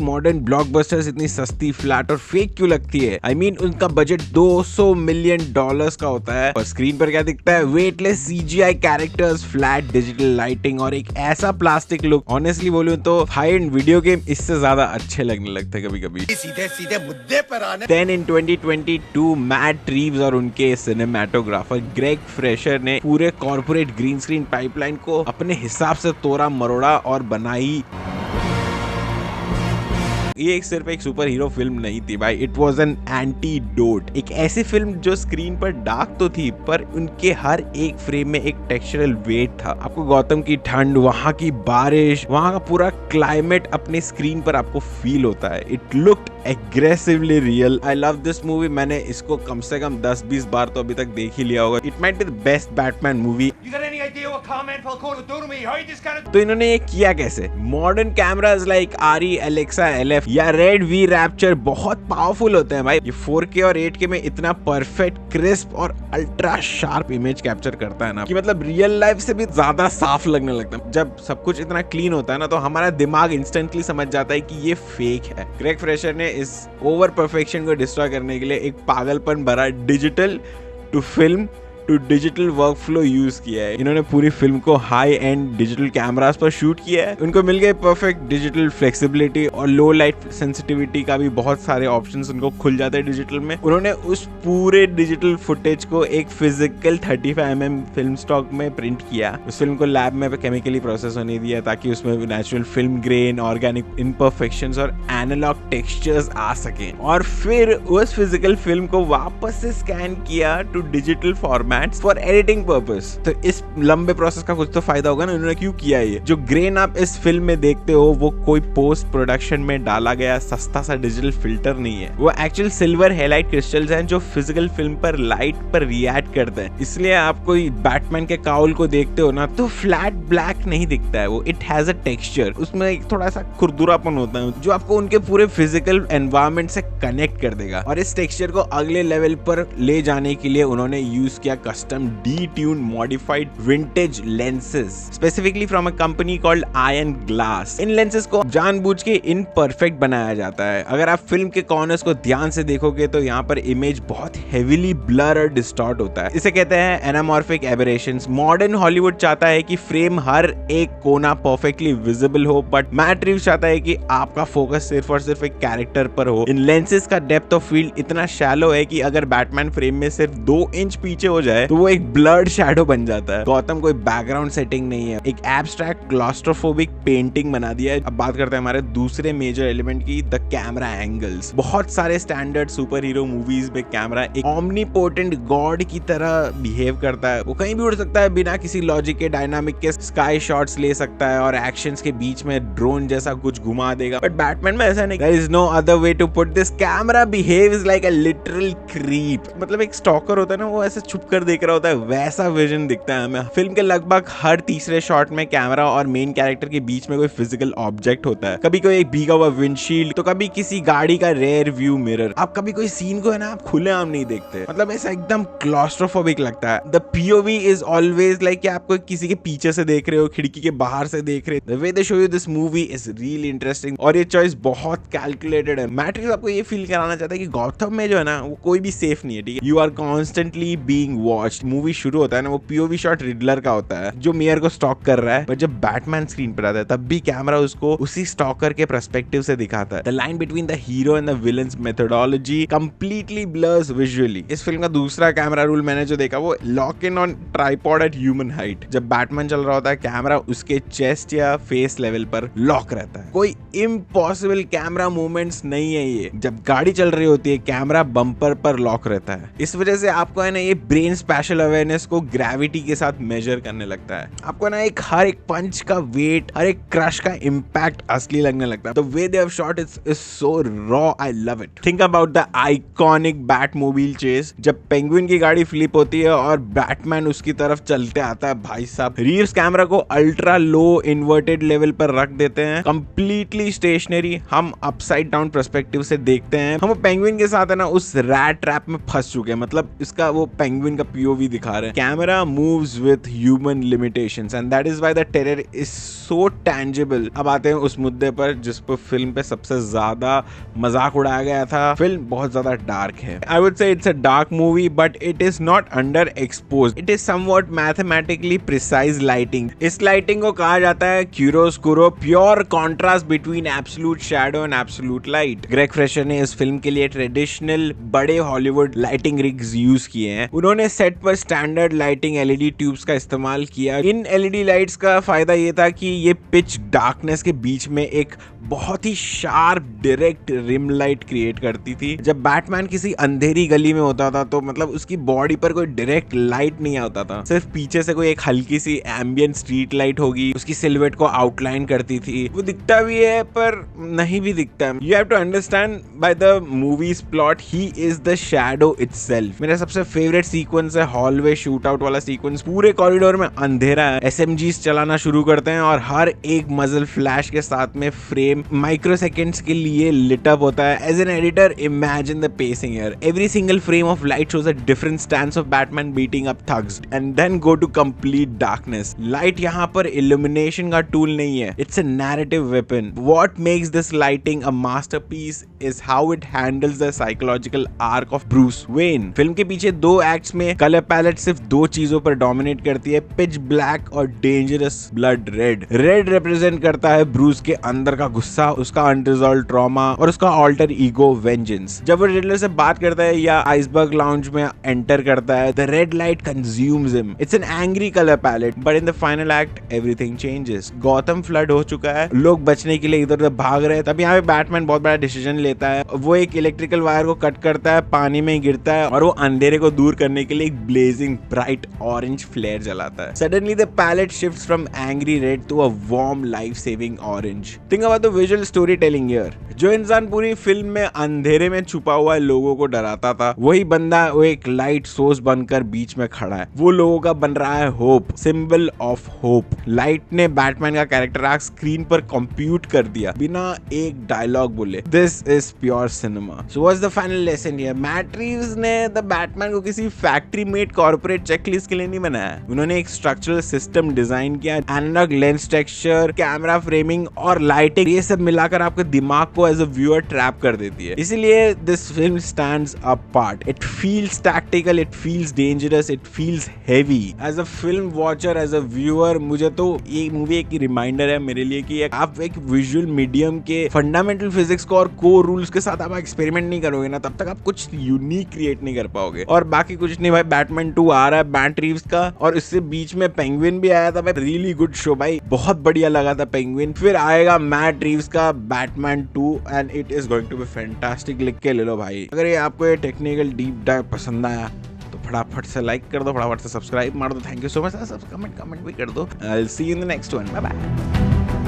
Modern blockbusters इतनी सस्ती, flat और फेक क्यों लगती है? I mean, उनका बजट $200 मिलियन का होता है और स्क्रीन पर क्या दिखता है? Weightless CGI characters, flat digital lighting और एक ऐसा प्लास्टिक लुक। ऑनेस्टली बोलूं तो हाई एंड वीडियो गेम इससे ज्यादा अच्छे लगने लगते हैं कभी-कभी। सीधे मुद्दे पर आने। Then in 2022 मैट रीव्स और उनके सिनेमैटोग्राफर ग्रेग फ्रेशर ने पूरे कॉर्पोरेट ग्रीन स्क्रीन पाइपलाइन को अपने हिसाब से तोड़ा मरोड़ा और बनाई। ये सिर्फ एक सुपर हीरो फिल्म नहीं थी भाई, इट वॉज एन एंटीडोट। एक ऐसी फिल्म जो स्क्रीन पर डार्क तो थी पर उनके हर एक फ्रेम में एक टेक्सचरल वेट था। आपको गौतम की ठंड, वहां की बारिश, वहां का पूरा क्लाइमेट अपने स्क्रीन पर आपको फील होता है। It looked aggressively real. I love this movie. मैंने इसको कम से कम 10-20 बार तो अभी तक देख ही लिया होगा। It might be the best Batman movie. तो इन्होंने ये किया कैसे? मॉडर्न कैमरास लाइक आरी, एलेक्सा, LF या रेड वी रैप्चर बहुत पावरफुल होते हैं भाई। ये 4K और 8K में इतना परफेक्ट, क्रिस्प और अल्ट्रा शार्प इमेज कैप्चर करता है ना कि मतलब रियल लाइफ से भी ज्यादा साफ लगने लगता है। जब सब कुछ इतना क्लीन होता है ना तो हमारा दिमाग इंस्टेंटली समझ जाता है कि ये फेक है। ग्रेग फ्रेशर ने इस ओवर परफेक्शन को डिस्ट्रॉय करने के लिए एक पागलपन भरा digital to film to digital workflow use किया है। इन्होंने पूरी फिल्म को हाई एंड डिजिटल कैमरास पर शूट किया है। उनको मिल गए परफेक्ट डिजिटल फ्लेक्सिबिलिटी और लो लाइट सेंसिटिविटी का भी बहुत सारे ऑप्शंस उनको खुल जाते हैं डिजिटल में। उन्होंने उस पूरे डिजिटल फुटेज को एक फिजिकल 35mm फिल्म स्टॉक में प्रिंट किया। उस फिल्म को लैब में केमिकली प्रोसेस होने दिया ताकि उसमें natural film grain, organic imperfections और एनालॉग टेक्सचर्स आ सके और फिर उस फिजिकल फिल्म को वापस से स्कैन किया to digital format for editing purpose. तो इस लंबे प्रोसेस का कुछ तो फायदा होगा ना। इन्होंने क्यों किया ये? जो ग्रेन आप इस फिल्म में देखते हो वो कोई पोस्ट प्रोडक्शन में डाला गया सस्ता सा डिजिटल फिल्टर नहीं है। वो एक्चुअल सिल्वर हाइलाइट क्रिस्टल्स हैं जो फिजिकल फिल्म पर लाइट पर रिएक्ट करते हैं। इसलिए आप कोई बैटमैन के काउल को देखते हो ना तो फ्लैट ब्लैक नहीं दिखता है वो। It has a texture. उसमें एक थोड़ा सा खुरदुरापन होता है जो आपको उनके पूरे फिजिकल एनवायरनमेंट से कनेक्ट कर देगा। और इस टेक्सचर को अगले लेवल पर ले जाने के लिए उन्होंने यूज किया custom detuned modified vintage lenses specifically from a company called Iron Glass। In lenses को जानबूझ के imperfect बनाया जाता है। अगर आप फिल्म के कॉर्नर्स को ध्यान से देखोगे तो यहाँ पर इमेज बहुत heavily blur और distort होता है। इसे कहते हैं anamorphic aberrations। मॉडर्न हॉलीवुड चाहता है कि फ्रेम हर एक कोना परफेक्टली विजिबल हो बट मैट रीव्स चाहता है कि आपका फोकस सिर्फ और सिर्फ एक कैरेक्टर पर हो। इन लेंसेज का डेप्थ ऑफ फील्ड इतना शैलो है कि अगर बैटमैन फ्रेम में सिर्फ 2 इंच पीछे हो जाए तो वो एक ब्लर्ड शैडो बन जाता है। गौतम कोई बैकग्राउंड सेटिंग नहीं है, एक एब्स्ट्रैक्ट क्लॉस्ट्रोफोबिक पेंटिंग बना दिया है। अब बात करते हैं हमारे दूसरे मेजर एलिमेंट की, द कैमरा एंगल्स। बहुत सारे स्टैंडर्ड सुपर हीरो मूवीज में कैमरा एक ओमनीपोटेंट गॉड की तरह बिहेव करता है। वो कहीं भी उड़ सकता है बिना किसी लॉजिक के, डायनामिक के स्काई शॉट्स ले सकता है और एक्शंस के बीच में ड्रोन जैसा कुछ घुमा देगा। बट बैटमैन में ऐसा नहीं। There is no other way to put this. Camera behaves like a literal creep. मतलब एक स्टॉकर होता है ना, वो ऐसे छुप कर देख रहा होता है, वैसा विजन दिखता है हमें। फिल्म के लगभग हर तीसरे शॉट में कैमरा और मेन कैरेक्टर के बीच में कोई फिजिकल ऑब्जेक्ट होता है। कभी कोई एक भीगा हुआ विंडशील्ड तो कभी किसी गाड़ी का रेयर व्यू मिरर। आप कभी कोई सीन को है ना आप खुलेआम नहीं देखते। मतलब ऐसा एकदम क्लॉस्ट्रोफोबिक लगता है। The POV is always like कि आप कोई किसी के पीछे से देख रहे हो, खिड़की के बाहर से देख रहे हो। The way they show you this movie is really interesting और ये चॉइस बहुत कैलकुलेटेड है। मैट्रिक्स आपको ये फील कराना चाहता है कि गॉथम में जो है ना वो कोई भी सेफ नहीं है, ठीक है। You are constantly being watched. Movie शुरू होता है ना वो POV शॉट रिडलर का होता है जो मेयर को स्टॉक कर रहा है, पर जब बैटमैन स्क्रीन पर आता है तब भी कैमरा उसको उसी स्टॉकर के पर्सपेक्टिव से दिखाता है। The line between the hero and the villain's methodology completely blurs visually. इस फिल्म का दूसरा कैमरा रूल मैंने जो देखा वो lock in on tripod at human height. जब बैटमैन चल रहा होता है कैमरा उसके चेस्ट या फेस लेवल पर लॉक रहता है। कोई इम्पॉसिबल कैमरा मूवमेंट्स नहीं है ये। जब गाड़ी चल रही होती है कैमरा बम्पर पर लॉक रहता है। इस वजह से आपको है ना ये ब्रेन स्पेशल अवेयरनेस को ग्रेविटी के साथ मेजर करने लगता है। आपको ना एक हर एक पंच का वेट, हर एक क्रश का इंपैक्ट असली लगने लगता है। The way they have shot is so raw, I love it. Think about the iconic Batmobile chase. जब पेंगुइन की गाड़ी फ्लिप होती है और बैटमैन उसकी तरफ चलते आता है, भाई साहब रीव्स कैमरा को अल्ट्रा लो इन्वर्टेड लेवल पर रख देते हैं, कंप्लीटली स्टेशनरी। हम अपसाइड डाउन पर्सपेक्टिव से देखते हैं। हम पेंगुइन के साथ है ना उस रैट ट्रैप में फंस चुके हैं। मतलब इसका वो पेंगुइन का POV दिखा रहे हैं. Camera moves with human limitations and that is why the terror is so tangible. अब आते हैं उस मुद्दे पर जिस पर फिल्म पे सबसे ज्यादा मजाक उड़ाया गया था. फिल्म बहुत ज्यादा डार्क है. I would say it's a dark movie but it is not underexposed. It is somewhat mathematically precise lighting. इस लाइटिंग को कहा जाता है chiaroscuro, pure contrast between absolute shadow and absolute light. Greg Fraser ने इस film के लिए traditional बड़े हॉलीवुड लाइटिंग रिग्स यूज किए हैं. उन्होंने सेट पर स्टैंडर्ड लाइटिंग LED ट्यूब्स का इस्तेमाल किया. इन LED लाइट्स का फायदा ये था कि ये पिच डार्कनेस के बीच में एक बहुत ही sharp direct rim light create करती थी. जब बैटमैन किसी अंधेरी गली में होता था तो मतलब उसकी बॉडी पर कोई डायरेक्ट लाइट नहीं आता था, सिर्फ पीछे से कोई एक हल्की सी एम्बियंट स्ट्रीट लाइट होगी, उसकी सिल्हूएट को आउटलाइन करती थी. वो दिखता भी है पर नहीं भी दिखता है. You have to understand by the movie's plot he is the shadow itself. मेरा सबसे फेवरेट सीक्वेंस है हॉलवे शूट आउट वाला सीक्वेंस. पूरे कॉरिडोर में अंधेरा है, SMGs चलाना शुरू करते हैं और हर एक मजल फ्लैश के साथ में फ्रेम माइक्रो सेकेंड्स के लिए लिट अप होता है. As an editor imagine the pacing here. Every single frame of light shows a different stance of Batman beating up thugs and then go to complete darkness. Light यहाँ पर illumination का tool नहीं है, it's a narrative weapon. What makes this lighting a masterpiece is how it handles the psychological arc of Bruce Wayne. Film के पीछे 2 acts में colour palette सिर्फ 2 चीजों पर डोमिनेट करती है, पिच ब्लैक और dangerous blood red. Red represent करता है ब्रूस के अंदर का गुस्सा, उसका अनरिजॉल्व ट्रॉमा और उसका ऑल्टर ईगो वेंजेंस. जब वो रिडलर से बात करता है या आइसबर्ग लाउंज में एंटर करता है, the red light consumes him. It's an angry colour palette but in the final act everything changes. Gotham flood हो चुका है, लोग बचने के लिए इधर उधर भाग रहे हैं. तब यहाँ पे बैटमैन बहुत बड़ा डिसीजन लेता है. वो एक इलेक्ट्रिकल वायर को कट करता है, पानी में गिरता है और वो अंधेरे को दूर करने के लिए एक ब्लेजिंग ब्राइट ऑरेंज फ्लेयर जलाता है. Suddenly the palette shifts from angry red to a warm life saving orange. Think about the visual storytelling here. जो इंसान पूरी फिल्म में अंधेरे में छुपा हुआ है, लोगों को डराता था, वही बंदा वो एक लाइट सोर्स बनकर बीच में खड़ा है. वो लोगों का बन रहा है hope, symbol of hope. Light ने बैटमैन का कैरेक्टर आर्क स्क्रीन पर कंप्यूट कर दिया बिना एक डायलॉग बोले. This is pure cinema. So what's the final lesson here? Matt Reeves ने द बैटमैन को किसी फैक्ट्री मेड कॉर्पोरेट चेकलिस्ट के लिए नहीं बनाया. उन्होंने एक स्ट्रक्चरल सिस्टम डिजाइन किया. Analogue lens texture, camera framing और लाइटिंग, ये सब मिलाकर आपके दिमाग को एज अ व्यूअर ट्रैप कर देती है. इसीलिए this film stands apart. It feels tactical, it feels dangerous, it feels heavy. As a film watcher, as a viewer, मुझे तो ये मूवी एक रिमाइंडर है मेरे लिए कि आप एक विजुअल मीडियम के फंडामेंटल फिजिक्स को और कोर रूल्स के साथ आप एक्सपेरिमेंट नहीं करोगे ना, तब तक आप कुछ यूनिक क्रिएट नहीं कर पाओगे. और बाकी कुछ नहीं भाई, बैटमैन 2 आ रहा है मैट रीव्स का, और इससे बीच में पेंगुइन भी आया था भाई. रियली गुड शो भाई, बहुत बढ़िया लगा था पेंगुइन. फिर आएगा मैट रीव्स का Batman 2 and it is going to be fantastic. लिख के ले लो भाई. अगर ये आपको ये टेक्निकल डीप डाइव पसंद आया तो फटाफट से लाइक कर दो, फटाफट से सब्सक्राइब मार दो. Thank you so much. Comment भी कर दो. I will see you in the next one. Bye bye.